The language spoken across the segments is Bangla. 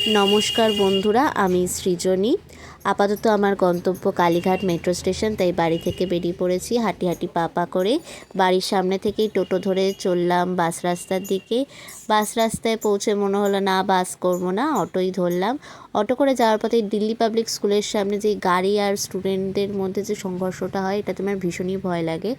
নমস্কার বন্ধুরা, আমি সৃজনী। আপাতত আমার গন্তব্য কালীঘাট মেট্রো স্টেশন, তাই বাড়ি থেকে বেরিয়ে পড়েছি হাঁটি হাঁটি পা পা করে। বাড়ির সামনে থেকেই টোটো ধরে চললাম বাস রাস্তার দিকে। বাস রাস্তায় পৌঁছে মনে হলো না, বাস করবো না, অটোই ধরলাম। অটো করে যাওয়ার পথে দিল্লি পাবলিক স্কুলের সামনে যে গাড়ি আর স্টুডেন্টদের মধ্যে যে সংঘর্ষটা হয়, এটাতে আমার ভীষণই ভয় লাগে।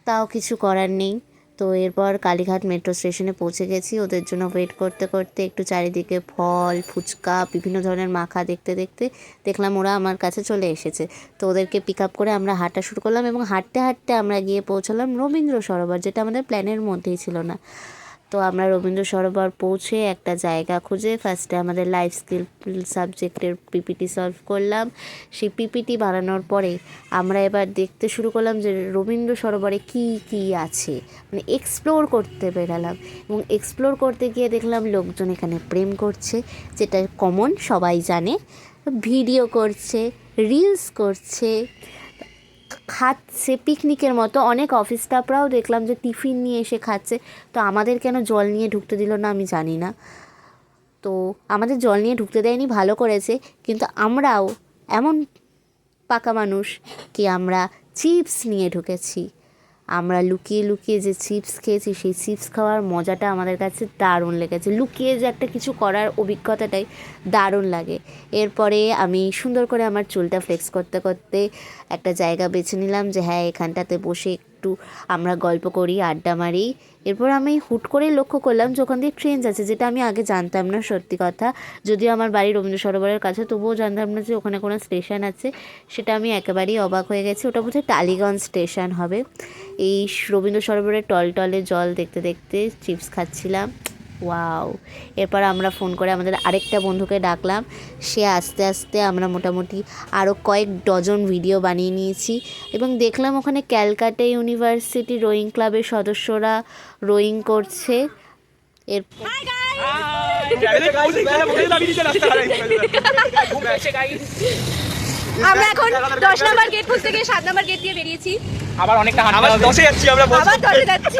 তাও কিছু করার নেই। তো এরপর কালীঘাট মেট্রো স্টেশনে পৌঁছে গেছি। ওদের জন্য ওয়েট করতে করতে একটু চারিদিকে ফল, ফুচকা, বিভিন্ন ধরনের মাখা দেখতে দেখতে দেখলাম ওরা আমার কাছে চলে এসেছে। তো ওদেরকে পিক আপ করে আমরা হাঁটা শুরু করলাম এবং হাঁটতে হাঁটতে আমরা গিয়ে পৌঁছালাম রবীন্দ্র সরোবর, যেটা আমাদের প্ল্যানের মধ্যেই ছিল না। তো আমরা রবীন্দ্র সরোবর পৌঁছে একটা জায়গা খুঁজে ফার্স্টে আমাদের লাইফ স্কিল সাবজেক্টের পিপিটি সলভ করলাম। সেই পিপিটি বানানোর পরে আমরা এবার দেখতে শুরু করলাম যে রবীন্দ্র সরোবরে কী কী আছে, মানে এক্সপ্লোর করতে বেরালাম। এবং এক্সপ্লোর করতে গিয়ে দেখলাম লোকজন এখানে প্রেম করছে, যেটা কমন, সবাই জানে। ভিডিও করছে, রিলস করছে, খাচ্ছে পিকনিকের মতো। অনেক অফিস স্টাফরাও দেখলাম যে টিফিন নিয়ে এসে খাচ্ছে। তো আমাদের কেন জল নিয়ে ঢুকতে দিল না আমি জানি না। তো আমাদের জল নিয়ে ঢুকতে দেয়নি, ভালো করেছে। কিন্তু আমরাও এমন পাকা মানুষ কি আমরা চিপস নিয়ে ঢুকেছি। আমরা লুকিয়ে লুকিয়ে যে চিপস খেয়েছি, সেই চিপস খাওয়ার মজাটা আমাদের কাছে দারুণ লেগেছে। লুকিয়ে যে একটা কিছু করার অভিজ্ঞতাটাই দারুণ লাগে। এরপরে আমি সুন্দর করে আমার চুলটা ফ্লেক্স করতে করতে একটা জায়গা বেছে নিলাম যে হ্যাঁ, এখানটাতে বসে একটু আমরা গল্প করি, আড্ডা মারি। এরপর আমি হুট করে লক্ষ্য করলাম যে ওখান দিয়ে ট্রেন যাচ্ছে, যেটা আমি আগে জানতাম না, সত্যি কথা। যদিও আমার বাড়ি রবীন্দ্র সরোবরের কাছে, তবুও জানতাম না যে ওখানে কোনো স্টেশন আছে। সেটা আমি একেবারেই অবাক হয়ে গেছি। ওটা বোধহয় টালিগঞ্জ স্টেশন হবে। এই রবীন্দ্র সরোবরের টলটলে জল দেখতে দেখতে চিপস খাচ্ছিলাম। ওয়াও! এরপর আমরা ফোন করে আমাদের আরেকটা বন্ধুকে ডাকলাম। সে আস্তে আস্তে আমরা মোটামুটি আরও কয়েক ডজন ভিডিও বানিয়ে নিয়েছি। এবং দেখলাম ওখানে ক্যালকাটা ইউনিভার্সিটি রোয়িং ক্লাবের সদস্যরা রোয়িং করছে। এরপর আমরা এখন 10 নম্বর গেট খুঁজতে গিয়ে 7 নম্বর গেট দিয়ে বেরিয়েছি। আবার অনেকটা হাঁটতে হবে। আবার 10 এ যাচ্ছি আমরা, আবার 10 এ যাচ্ছি।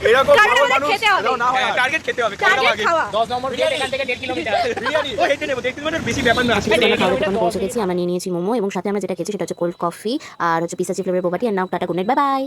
এরকম কারণ ভালো আমাদের মানুষ খেতে হবে। না হয় টার্গেট খেতে হবে, খাওয়া টার্গেট আগে খাওয়া। 10 নম্বর গেট এখান থেকে 1.5 কিলোমিটার। বিরিয়ানি ও হেঁটে নেব, দেখতে মানে বেশি ব্যাপার না। আজকে আমরা খাওয়ার দোকানে পৌঁছে গেছি। আমরা নিয়ে নিয়েছি মোমো এবং সাথে আমরা যেটা খেয়েছি সেটা হচ্ছে কোল্ড কফি আর হচ্ছে পিস্তাচিও ফ্লেভারের বোবাটি। আর now tata, good night, bye by.